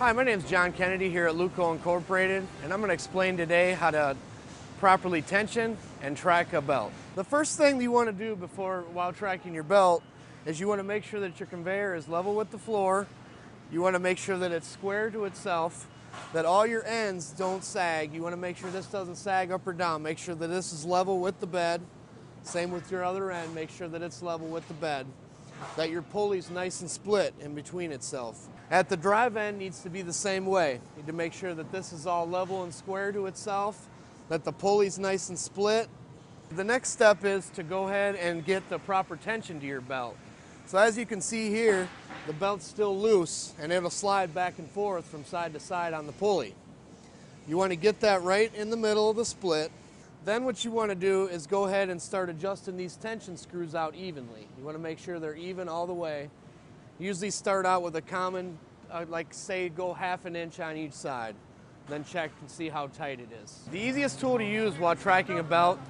Hi, my name is John Kennedy here at Luco Incorporated, and I'm going to explain today how to properly tension and track a belt. The first thing you want to do while tracking your belt is you want to make sure that your conveyor is level with the floor. You want to make sure that it's square to itself, that all your ends don't sag. You want to make sure this doesn't sag up or down. Make sure that this is level with the bed. Same with your other end, make sure that it's level with the bed. That your pulley's nice and split in between itself. At the drive end needs to be the same way. You need to make sure that this is all level and square to itself, that the pulley's nice and split. The next step is to go ahead and get the proper tension to your belt. So as you can see here, the belt's still loose and it'll slide back and forth from side to side on the pulley. You want to get that right in the middle of the split. Then what you want to do is go ahead and start adjusting these tension screws out evenly. You want to make sure they're even all the way. Usually start out with a common, like say go half an inch on each side. Then check and see how tight it is. The easiest tool to use while tracking a belt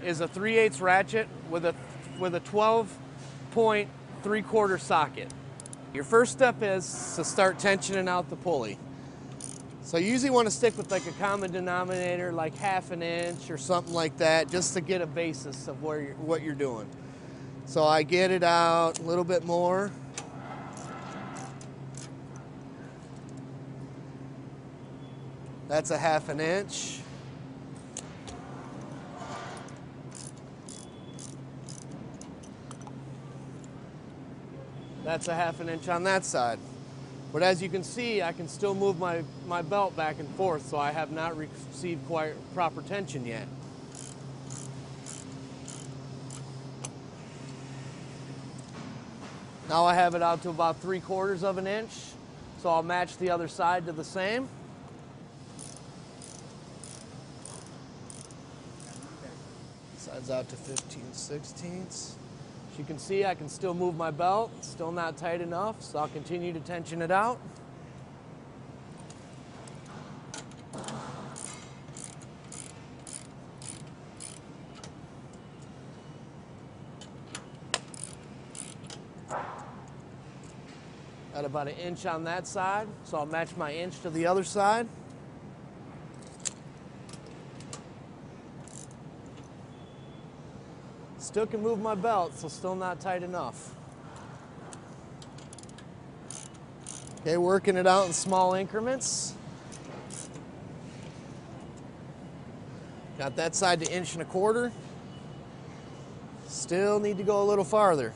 is a 3/8 ratchet with a 12-point 3/4 socket. Your first step is to start tensioning out the pulley. So you usually want to stick with like a common denominator, like half an inch or something like that, just to get a basis of what you're doing. So I get it out a little bit more. That's a half an inch. That's a half an inch on that side. But as you can see, I can still move my belt back and forth, so I have not received quite proper tension yet. Now I have it out to about 3/4 of an inch, so I'll match the other side to the same. Side's out to 15/16. As you can see, I can still move my belt. It's still not tight enough, so I'll continue to tension it out. Got about an inch on that side, so I'll match my inch to the other side. Still can move my belt, so still not tight enough. Okay, working it out in small increments. Got that side to 1.25 inches. Still need to go a little farther.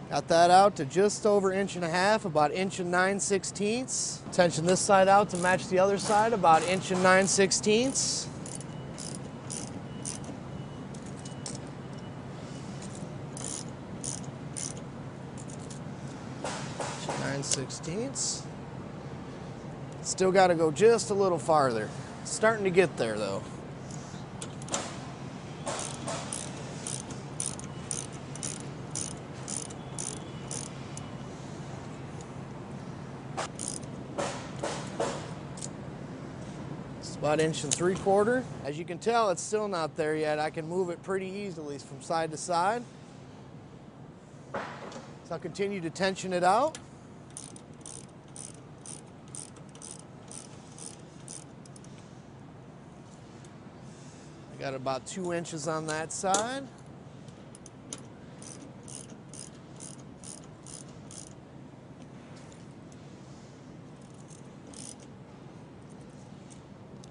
Got that out to just over 1.5 inches, about 1 9/16 inches. Tension this side out to match the other side, about 1 9/16 inches. 9/16. Still got to go just a little farther. Starting to get there though. It's about 1 3/4 inches. As you can tell, it's still not there yet. I can move it pretty easily from side to side. So I'll continue to tension it out. I got about 2 inches on that side.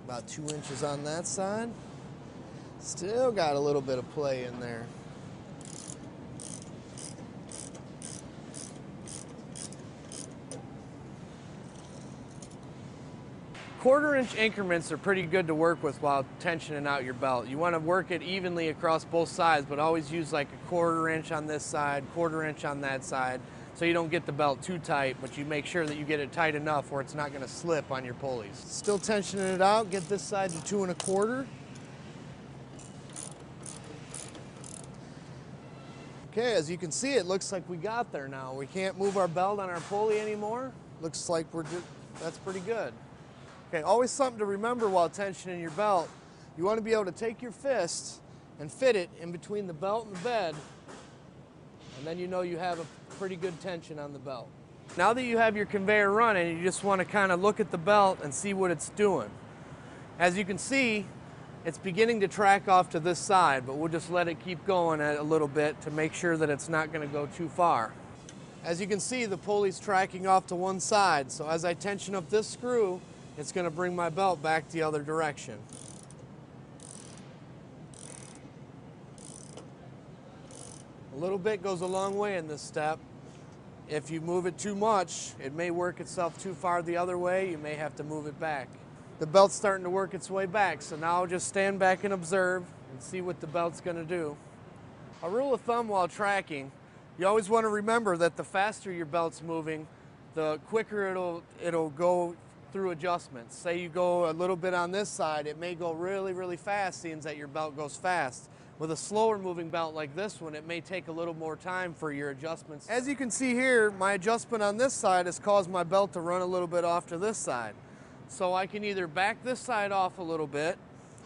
About 2 inches on that side. Still got a little bit of play in there. Quarter-inch increments are pretty good to work with while tensioning out your belt. You want to work it evenly across both sides, but always use like a 1/4 inch on this side, 1/4 inch on that side, so you don't get the belt too tight, but you make sure that you get it tight enough where it's not going to slip on your pulleys. Still tensioning it out, get this side to 2 1/4. Okay, as you can see, it looks like we got there now. We can't move our belt on our pulley anymore. Looks like that's pretty good. Okay, always something to remember while tensioning your belt. You want to be able to take your fist and fit it in between the belt and the bed, and then you know you have pretty good tension on the belt. Now that you have your conveyor running, you just want to kind of look at the belt and see what it's doing. As you can see, it's beginning to track off to this side, but we'll just let it keep going a little bit to make sure that it's not going to go too far. As you can see, the pulley's tracking off to one side, so as I tension up this screw, it's going to bring my belt back the other direction. A little bit goes a long way in this step. If you move it too much, it may work itself too far the other way. You may have to move it back. The belt's starting to work its way back, so now I'll just stand back and observe and see what the belt's going to do. A rule of thumb while tracking, you always want to remember that the faster your belt's moving, the quicker it'll go through adjustments. Say you go a little bit on this side, it may go really, really fast, seeing that your belt goes fast. With a slower moving belt like this one, it may take a little more time for your adjustments. As you can see here, my adjustment on this side has caused my belt to run a little bit off to this side. So I can either back this side off a little bit,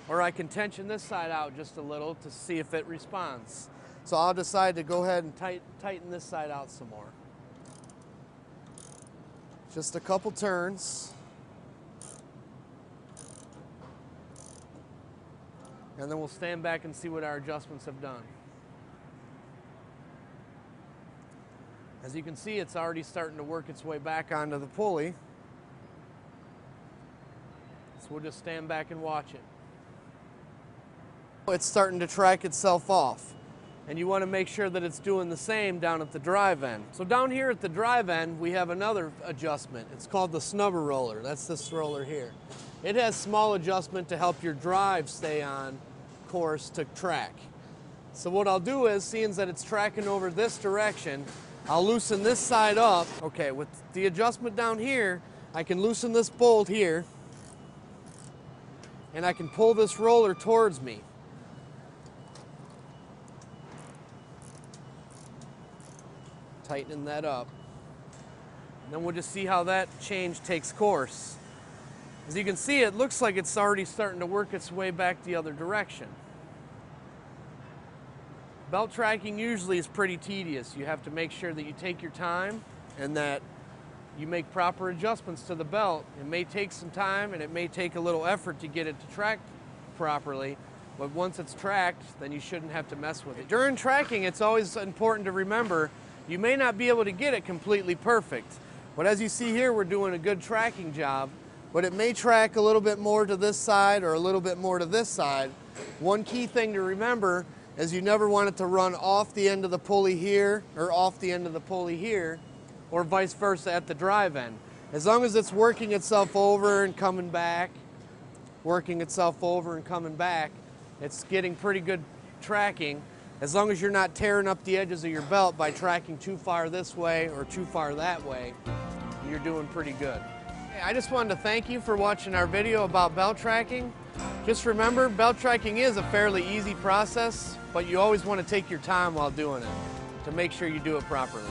or I can tension this side out just a little to see if it responds. So I'll decide to go ahead and tighten this side out some more. Just a couple turns. And then we'll stand back and see what our adjustments have done. As you can see, it's already starting to work its way back onto the pulley. So we'll just stand back and watch it. It's starting to track itself off. And you want to make sure that it's doing the same down at the drive end. So down here at the drive end, we have another adjustment. It's called the snubber roller. That's this roller here. It has small adjustment to help your drive stay on course to track. So what I'll do is, seeing that it's tracking over this direction, I'll loosen this side up. Okay, with the adjustment down here, I can loosen this bolt here, and I can pull this roller towards me. Tightening that up. And then we'll just see how that change takes course. As you can see, it looks like it's already starting to work its way back the other direction. Belt tracking usually is pretty tedious. You have to make sure that you take your time and that you make proper adjustments to the belt. It may take some time and it may take a little effort to get it to track properly, but once it's tracked, then you shouldn't have to mess with it. During tracking, it's always important to remember you may not be able to get it completely perfect, but as you see here, we're doing a good tracking job. But it may track a little bit more to this side or a little bit more to this side. One key thing to remember is you never want it to run off the end of the pulley here or off the end of the pulley here, or vice versa at the drive end. As long as it's working itself over and coming back, working itself over and coming back, it's getting pretty good tracking. As long as you're not tearing up the edges of your belt by tracking too far this way or too far that way, you're doing pretty good. I just wanted to thank you for watching our video about belt tracking. Just remember, belt tracking is a fairly easy process, but you always want to take your time while doing it to make sure you do it properly.